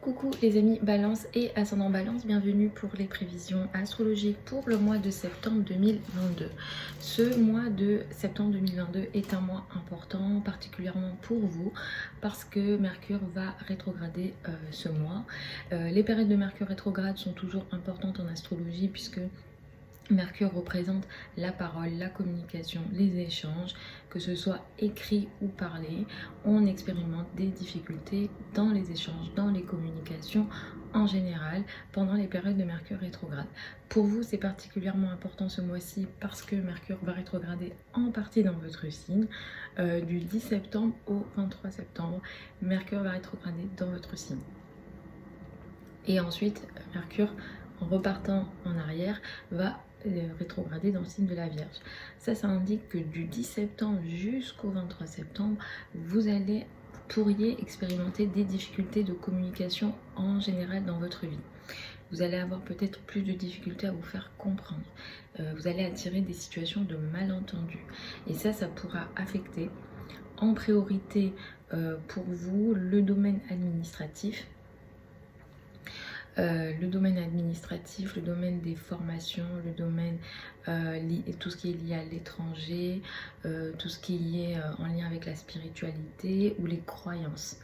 Coucou les amis Balance et ascendant Balance, bienvenue pour les prévisions astrologiques pour le mois de septembre 2022. Ce mois de septembre 2022 est un mois important, particulièrement pour vous, parce que Mercure va rétrograder ce mois. Les périodes de Mercure rétrograde sont toujours importantes en astrologie puisque Mercure représente la parole, la communication, les échanges, que ce soit écrit ou parlé. On expérimente des difficultés dans les échanges, dans les communications en général pendant les périodes de Mercure rétrograde. Pour vous, c'est particulièrement important ce mois-ci parce que Mercure va rétrograder en partie dans votre signe. Du 10 septembre au 23 septembre, Mercure va rétrograder dans votre signe. Et ensuite, Mercure, en repartant en arrière, va rétrograder dans le signe de la Vierge. Ça indique que du 10 septembre jusqu'au 23 septembre, vous pourriez expérimenter des difficultés de communication en général dans votre vie. Vous allez avoir peut-être plus de difficultés à vous faire comprendre. Vous allez attirer des situations de malentendus. Et ça pourra affecter en priorité pour vous le domaine administratif. Le domaine des formations, le domaine tout ce qui est lié à l'étranger, tout ce qui est en lien avec la spiritualité ou les croyances.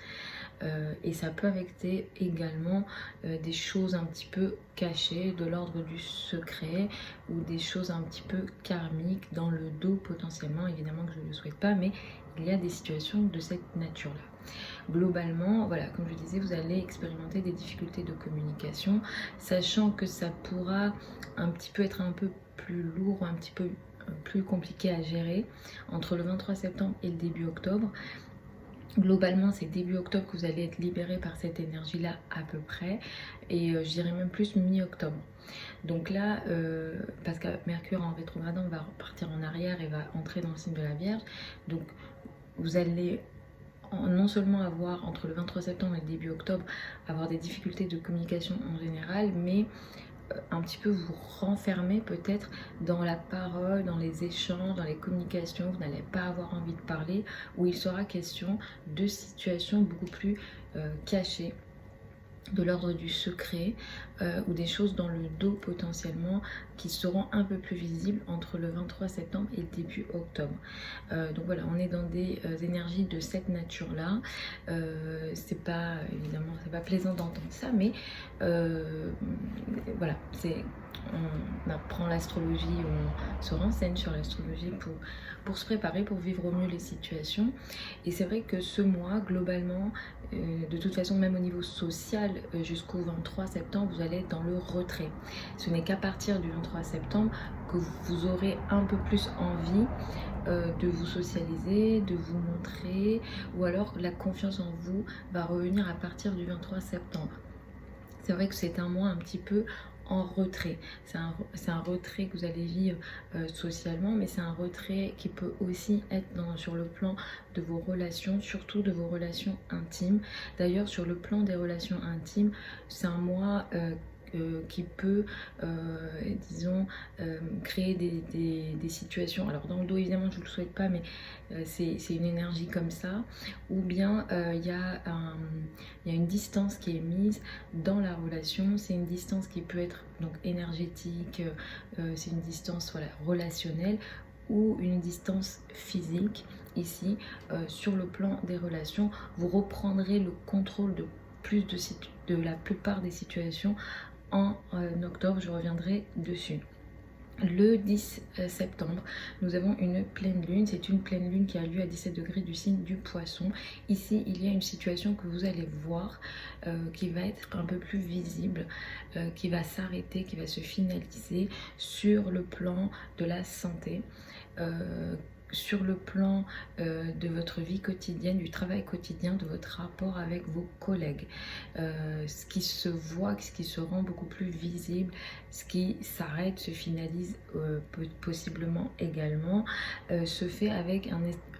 Et ça peut affecter également des choses un petit peu cachées, de l'ordre du secret ou des choses un petit peu karmiques dans le dos potentiellement, évidemment que je ne le souhaite pas, mais il y a des situations de cette nature-là. Globalement, voilà, comme je disais, vous allez expérimenter des difficultés de communication, sachant que ça pourra un petit peu être un peu plus lourd, un petit peu plus compliqué à gérer entre le 23 septembre et le début octobre. Globalement, c'est début octobre que vous allez être libéré par cette énergie-là à peu près, et je dirais même plus mi-octobre. Donc là, parce que Mercure en rétrogradant va repartir en arrière et va entrer dans le signe de la Vierge, donc vous allez non seulement avoir entre le 23 septembre et le début octobre avoir des difficultés de communication en général, mais un petit peu vous renfermer peut-être dans la parole, dans les échanges, dans les communications. Vous n'allez pas avoir envie de parler, où il sera question de situations beaucoup plus cachées, de l'ordre du secret, ou des choses dans le dos potentiellement qui seront un peu plus visibles entre le 23 septembre et le début octobre. Donc voilà, on est dans des énergies de cette nature là. C'est pas, évidemment, c'est pas plaisant d'entendre ça, mais voilà, on apprend l'astrologie, on se renseigne sur l'astrologie pour se préparer, pour vivre au mieux les situations. Et c'est vrai que ce mois, globalement, de toute façon, même au niveau social, jusqu'au 23 septembre, vous allez être dans le retrait. Ce n'est qu'à partir du 23 septembre que vous aurez un peu plus envie de vous socialiser, de vous montrer, ou alors la confiance en vous va revenir à partir du 23 septembre. C'est vrai que c'est un mois un petit peu en retrait. C'est un retrait que vous allez vivre socialement, mais c'est un retrait qui peut aussi être sur le plan de vos relations, surtout de vos relations intimes. D'ailleurs, sur le plan des relations intimes, c'est un mois qui peut, disons, créer des situations. Alors dans le dos, évidemment, je ne le souhaite pas, mais c'est une énergie comme ça. Ou bien il y a une distance qui est mise dans la relation. C'est une distance qui peut être donc énergétique, c'est une distance, voilà, relationnelle, ou une distance physique. Ici, sur le plan des relations, vous reprendrez le contrôle de la plupart des situations en octobre. Je reviendrai dessus. Le 10 septembre, nous avons une pleine lune. C'est une pleine lune qui a lieu à 17 degrés du signe du Poisson. Ici, il y a une situation que vous allez voir qui va être un peu plus visible, qui va s'arrêter, qui va se finaliser sur le plan de la santé. Sur le plan de votre vie quotidienne, du travail quotidien, de votre rapport avec vos collègues. Ce qui se voit, ce qui se rend beaucoup plus visible, ce qui s'arrête, se finalise possiblement également, se fait avec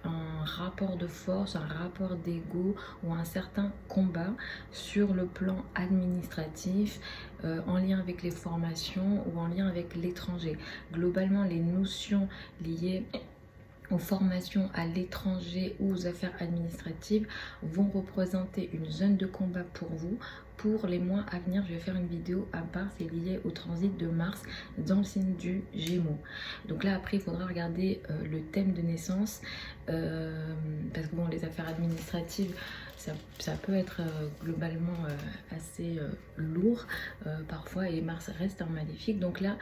un rapport de force, un rapport d'ego ou un certain combat sur le plan administratif, en lien avec les formations ou en lien avec l'étranger. Globalement, les notions liées aux formations à l'étranger ou aux affaires administratives vont représenter une zone de combat pour vous, pour les mois à venir, je vais faire une vidéo à part, c'est lié au transit de Mars dans le signe du Gémeaux. Donc là après il faudra regarder le thème de naissance, parce que bon, les affaires administratives ça peut être globalement assez lourd parfois, et Mars reste un maléfique. Donc là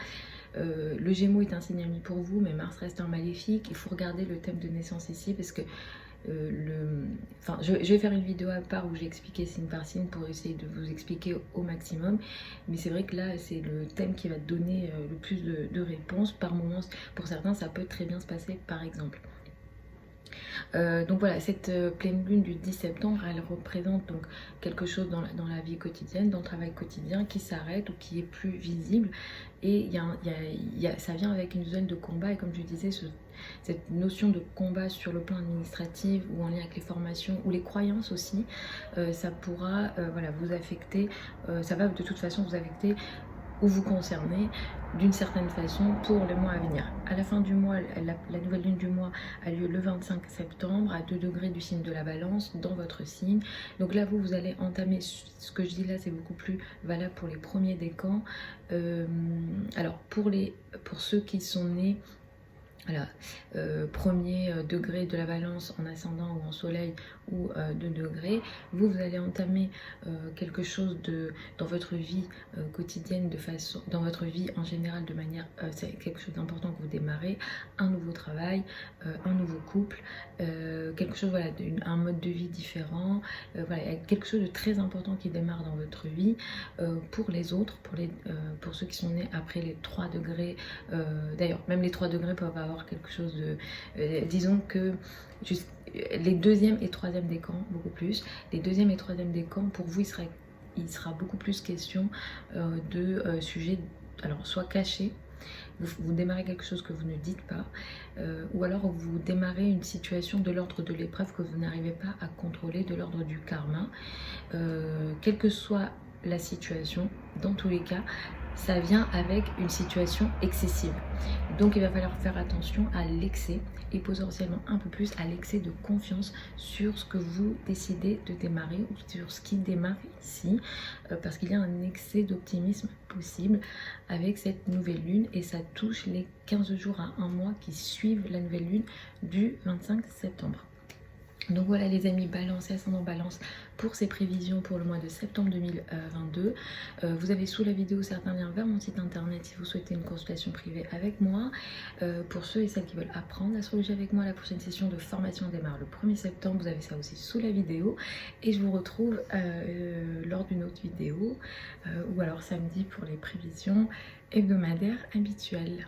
le Gémeaux est un signe ami pour vous, mais Mars reste un maléfique. Il faut regarder le thème de naissance ici, parce que je vais faire une vidéo à part où j'ai expliqué signe par signe pour essayer de vous expliquer au maximum, mais c'est vrai que là c'est le thème qui va donner le plus de réponses. Par moments, pour certains ça peut très bien se passer par exemple. Donc voilà, cette pleine lune du 10 septembre, elle représente donc quelque chose dans la vie quotidienne, dans le travail quotidien qui s'arrête ou qui est plus visible. Et ça vient avec une zone de combat, et comme je disais, cette notion de combat sur le plan administratif ou en lien avec les formations ou les croyances aussi, ça pourra voilà, vous affecter, ça va de toute façon vous affecter ou vous concerner d'une certaine façon pour le mois à venir. À la fin du mois, la nouvelle lune du mois a lieu le 25 septembre à 2 degrés du signe de la Balance dans votre signe. Donc là vous allez entamer, ce que je dis là c'est beaucoup plus valable pour les premiers décans. Alors pour ceux qui sont nés, voilà, premier degré de la Balance en ascendant ou en soleil, ou 2 degrés, vous allez entamer quelque chose dans votre vie quotidienne, dans votre vie en général, de manière, c'est quelque chose d'important que vous démarrez, un nouveau travail, un nouveau couple, quelque chose, voilà, un mode de vie différent, voilà, quelque chose de très important qui démarre dans votre vie. Pour les autres, pour ceux qui sont nés après les 3 degrés, d'ailleurs même les 3 degrés peuvent avoir quelque chose de, disons que les 2e et 3e décans, beaucoup plus, les 2e et 3e décans, pour vous il sera beaucoup plus question de sujets, alors soit cachés, vous démarrez quelque chose que vous ne dites pas, ou alors vous démarrez une situation de l'ordre de l'épreuve que vous n'arrivez pas à contrôler, de l'ordre du karma. Quelle que soit la situation, dans tous les cas, ça vient avec une situation excessive. Donc il va falloir faire attention à l'excès, et potentiellement un peu plus à l'excès de confiance sur ce que vous décidez de démarrer, ou sur ce qui démarre ici, parce qu'il y a un excès d'optimisme possible avec cette nouvelle lune, et ça touche les 15 jours à un mois qui suivent la nouvelle lune du 25 septembre. Donc voilà les amis, Balance et ascendant Balance pour ces prévisions pour le mois de septembre 2022. Vous avez sous la vidéo certains liens vers mon site internet si vous souhaitez une consultation privée avec moi. Pour ceux et celles qui veulent apprendre l'astrologie avec moi, la prochaine session de formation démarre le 1er septembre. Vous avez ça aussi sous la vidéo. Et je vous retrouve lors d'une autre vidéo, ou alors samedi pour les prévisions hebdomadaires habituelles.